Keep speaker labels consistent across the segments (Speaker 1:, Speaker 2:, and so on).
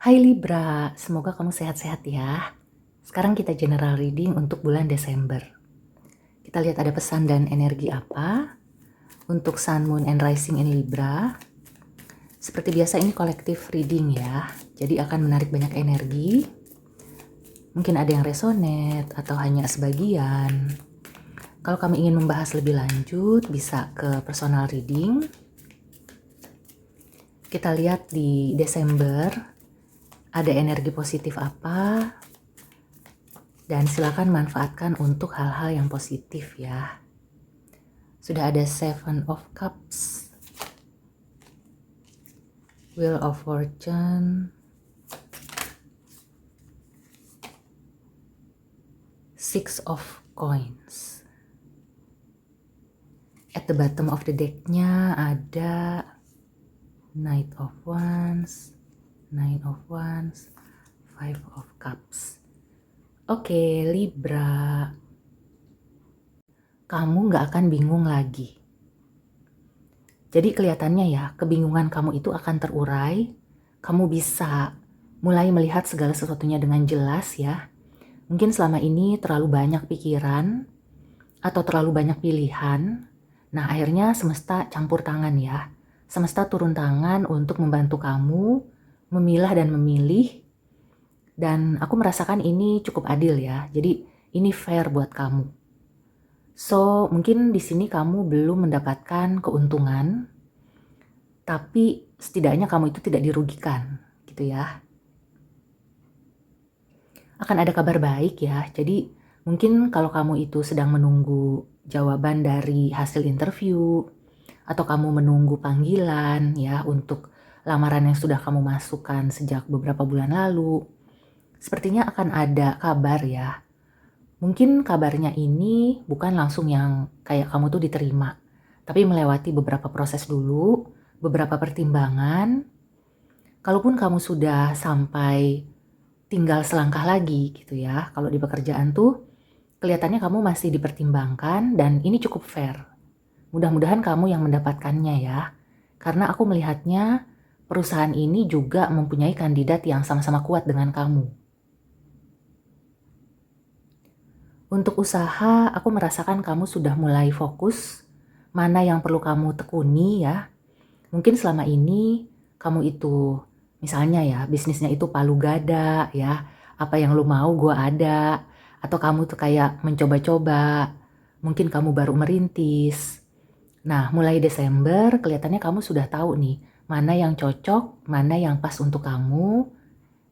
Speaker 1: Hai Libra, semoga kamu sehat-sehat ya. Sekarang kita general reading untuk bulan Desember. Kita lihat ada pesan dan energi apa untuk Sun, Moon, and Rising in Libra. Seperti biasa ini kolektif reading ya, jadi akan menarik banyak energi. Mungkin ada yang resonate atau hanya sebagian. Kalau kami ingin membahas lebih lanjut, bisa ke personal reading. Kita lihat di Desember ada energi positif apa, dan silakan manfaatkan untuk hal-hal yang positif ya. Sudah ada Seven of Cups, Wheel of Fortune, Six of Coins. At the bottom of the deck-nya ada Knight of Wands, Nine of Wands, Five of Cups. Oke, Libra, kamu nggak akan bingung lagi. Jadi kelihatannya ya, kebingungan kamu itu akan terurai. Kamu bisa mulai melihat segala sesuatunya dengan jelas ya. Mungkin selama ini terlalu banyak pikiran atau terlalu banyak pilihan. Nah, akhirnya semesta campur tangan ya. Semesta turun tangan untuk membantu kamu memilah dan memilih. Dan aku merasakan ini cukup adil ya. Jadi ini fair buat kamu. So, mungkin di sini kamu belum mendapatkan keuntungan, tapi setidaknya kamu itu tidak dirugikan, gitu ya. Akan ada kabar baik ya. Jadi mungkin kalau kamu itu sedang menunggu jawaban dari hasil interview, atau kamu menunggu panggilan ya untuk lamaran yang sudah kamu masukkan sejak beberapa bulan lalu, sepertinya akan ada kabar ya. Mungkin kabarnya ini bukan langsung yang kayak kamu tuh diterima, tapi melewati beberapa proses dulu, beberapa pertimbangan. Kalaupun kamu sudah sampai tinggal selangkah lagi gitu ya, kalau di pekerjaan tuh kelihatannya kamu masih dipertimbangkan dan ini cukup fair. Mudah-mudahan kamu yang mendapatkannya ya, karena aku melihatnya perusahaan ini juga mempunyai kandidat yang sama-sama kuat dengan kamu. Untuk usaha, aku merasakan kamu sudah mulai fokus mana yang perlu kamu tekuni ya. Mungkin selama ini kamu itu, misalnya ya, bisnisnya itu palu gada ya, apa yang lu mau gua ada, atau kamu tuh kayak mencoba-coba, mungkin kamu baru merintis. Nah, mulai Desember kelihatannya kamu sudah tahu nih, mana yang cocok, mana yang pas untuk kamu,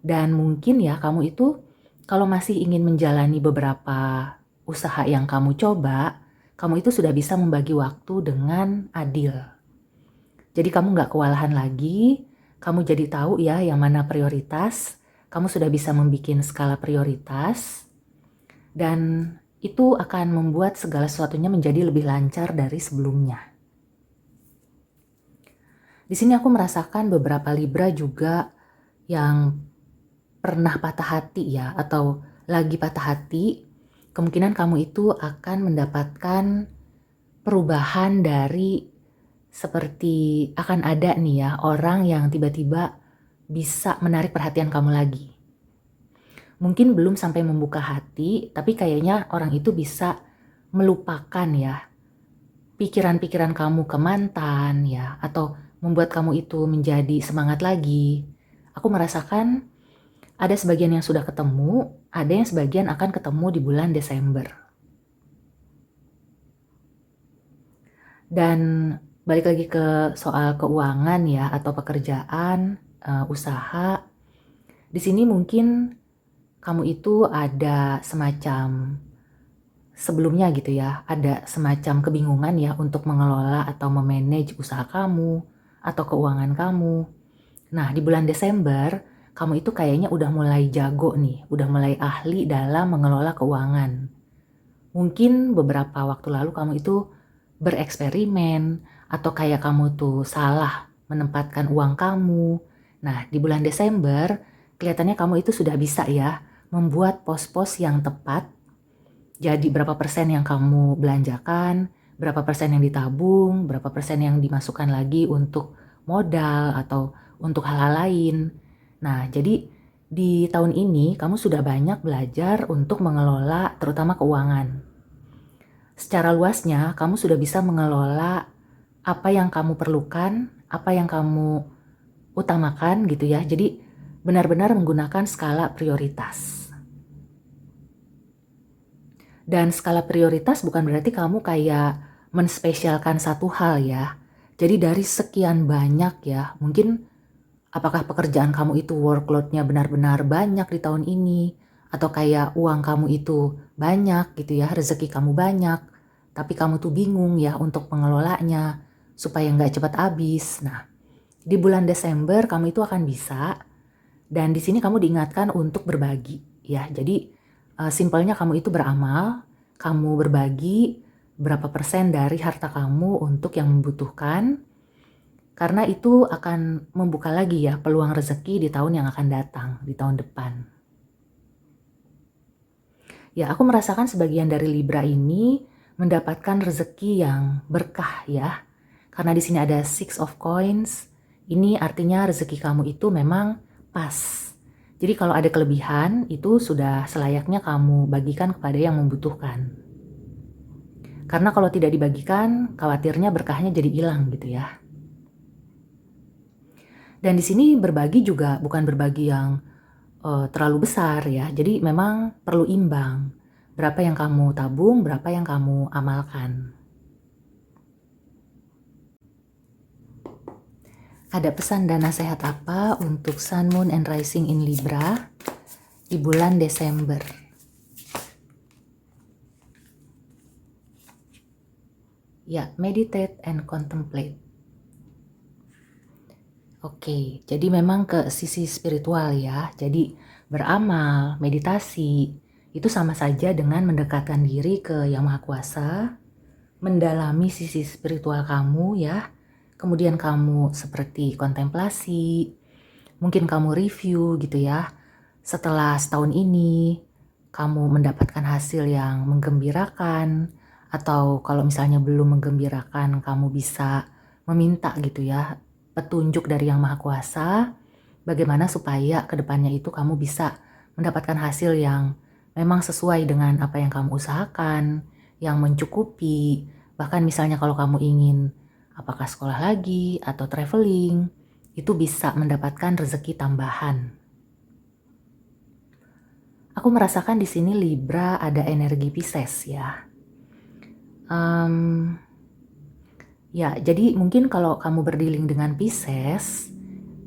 Speaker 1: dan mungkin ya kamu itu kalau masih ingin menjalani beberapa usaha yang kamu coba, kamu itu sudah bisa membagi waktu dengan adil. Jadi kamu nggak kewalahan lagi, kamu jadi tahu ya yang mana prioritas, kamu sudah bisa membuat skala prioritas, dan itu akan membuat segala sesuatunya menjadi lebih lancar dari sebelumnya. Di sini aku merasakan beberapa Libra juga yang pernah patah hati ya, atau lagi patah hati, kemungkinan kamu itu akan mendapatkan perubahan dari seperti akan ada nih ya orang yang tiba-tiba bisa menarik perhatian kamu lagi. Mungkin belum sampai membuka hati, tapi kayaknya orang itu bisa melupakan ya pikiran-pikiran kamu ke mantan ya, atau membuat kamu itu menjadi semangat lagi. Aku merasakan ada sebagian yang sudah ketemu, ada yang sebagian akan ketemu di bulan Desember. Dan balik lagi ke soal keuangan ya, atau pekerjaan, usaha. Di sini mungkin kamu itu ada semacam sebelumnya gitu ya, ada semacam kebingungan ya untuk mengelola atau memanage usaha kamu atau keuangan kamu. Nah, di bulan Desember, kamu itu kayaknya udah mulai jago nih, udah mulai ahli dalam mengelola keuangan. Mungkin beberapa waktu lalu kamu itu bereksperimen, atau kayak kamu tuh salah menempatkan uang kamu. Nah, di bulan Desember, kelihatannya kamu itu sudah bisa ya, membuat pos-pos yang tepat. Jadi berapa persen yang kamu belanjakan, berapa persen yang ditabung, berapa persen yang dimasukkan lagi untuk modal atau untuk hal-hal lain. Nah, jadi di tahun ini kamu sudah banyak belajar untuk mengelola terutama keuangan. Secara luasnya, kamu sudah bisa mengelola apa yang kamu perlukan, apa yang kamu utamakan gitu ya. Jadi benar-benar menggunakan skala prioritas. Dan skala prioritas bukan berarti kamu kayak menspesialkan satu hal ya. Jadi dari sekian banyak ya, mungkin apakah pekerjaan kamu itu workload-nya benar-benar banyak di tahun ini, atau kayak uang kamu itu banyak gitu ya, rezeki kamu banyak, tapi kamu tuh bingung ya untuk mengelolanya supaya nggak cepat habis. Nah, di bulan Desember kamu itu akan bisa, dan di sini kamu diingatkan untuk berbagi ya. Jadi simpelnya kamu itu beramal, kamu berbagi berapa persen dari harta kamu untuk yang membutuhkan, karena itu akan membuka lagi ya peluang rezeki di tahun yang akan datang, di tahun depan. Ya, aku merasakan sebagian dari Libra ini mendapatkan rezeki yang berkah ya. Karena di sini ada Six of Coins, ini artinya rezeki kamu itu memang pas. Jadi kalau ada kelebihan, itu sudah selayaknya kamu bagikan kepada yang membutuhkan. Karena kalau tidak dibagikan, khawatirnya berkahnya jadi hilang gitu ya. Dan di sini berbagi juga bukan berbagi yang terlalu besar ya. Jadi memang perlu imbang. Berapa yang kamu tabung, berapa yang kamu amalkan. Ada pesan dan nasihat apa untuk Sun, Moon, and Rising in Libra di bulan Desember? Ya, meditate and contemplate. Oke, jadi memang ke sisi spiritual ya. Jadi beramal, meditasi, itu sama saja dengan mendekatkan diri ke Yang Maha Kuasa, mendalami sisi spiritual kamu ya. Kemudian kamu seperti kontemplasi, mungkin kamu review gitu ya. Setelah setahun ini, kamu mendapatkan hasil yang menggembirakan, atau kalau misalnya belum menggembirakan, kamu bisa meminta gitu ya, petunjuk dari Yang Maha Kuasa, bagaimana supaya kedepannya itu kamu bisa mendapatkan hasil yang memang sesuai dengan apa yang kamu usahakan, yang mencukupi. Bahkan misalnya kalau kamu ingin apakah sekolah lagi atau traveling, itu bisa mendapatkan rezeki tambahan. Aku merasakan di sini Libra ada energi Pisces ya. Ya, jadi mungkin kalau kamu berdealing dengan Pisces,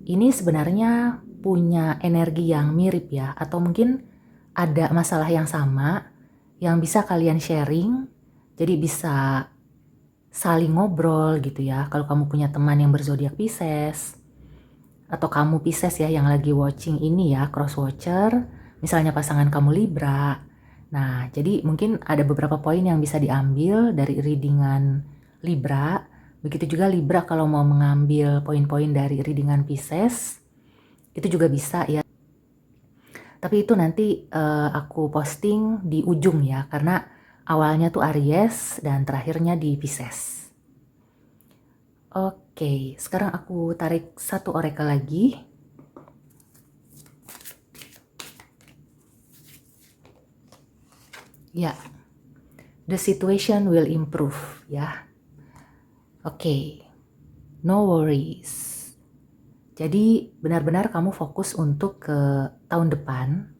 Speaker 1: ini sebenarnya punya energi yang mirip ya, atau mungkin ada masalah yang sama yang bisa kalian sharing, jadi bisa saling ngobrol gitu ya. Kalau kamu punya teman yang berzodiak Pisces, atau kamu Pisces ya yang lagi watching ini ya, cross watcher, misalnya pasangan kamu Libra. Nah, jadi mungkin ada beberapa poin yang bisa diambil dari readingan Libra. Begitu juga Libra kalau mau mengambil poin-poin dari readingan Pisces, itu juga bisa ya. Tapi itu nanti aku posting di ujung ya, karena awalnya tuh Aries dan terakhirnya di Pisces. Oke, sekarang aku tarik satu oracle lagi. Ya, the situation will improve ya. Oke, no worries. Jadi benar-benar kamu fokus untuk ke tahun depan.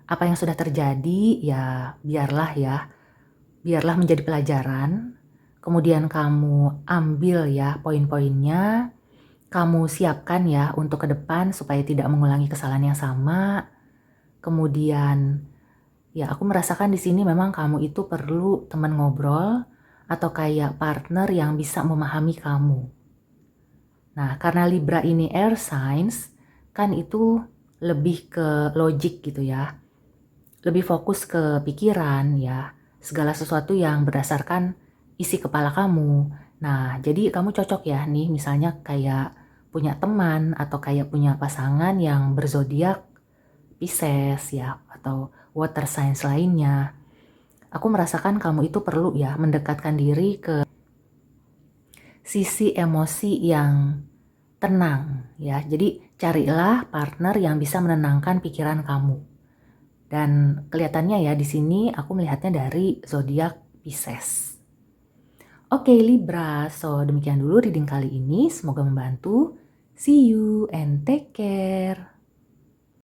Speaker 1: Apa yang sudah terjadi ya biarlah menjadi pelajaran. Kemudian kamu ambil ya poin-poinnya, kamu siapkan ya untuk ke depan supaya tidak mengulangi kesalahan yang sama. Kemudian ya aku merasakan di sini memang kamu itu perlu teman ngobrol atau kayak partner yang bisa memahami kamu. Nah, karena Libra ini air signs, kan itu lebih ke logik gitu ya. Lebih fokus ke pikiran ya, segala sesuatu yang berdasarkan isi kepala kamu. Nah, jadi kamu cocok ya nih misalnya kayak punya teman atau kayak punya pasangan yang berzodiak Pisces ya, atau water signs lainnya. Aku merasakan kamu itu perlu ya mendekatkan diri ke sisi emosi yang tenang ya. Jadi carilah partner yang bisa menenangkan pikiran kamu. Dan kelihatannya ya di sini aku melihatnya dari zodiak Pisces. Oke Libra, so demikian dulu reading kali ini. Semoga membantu. See you and take care.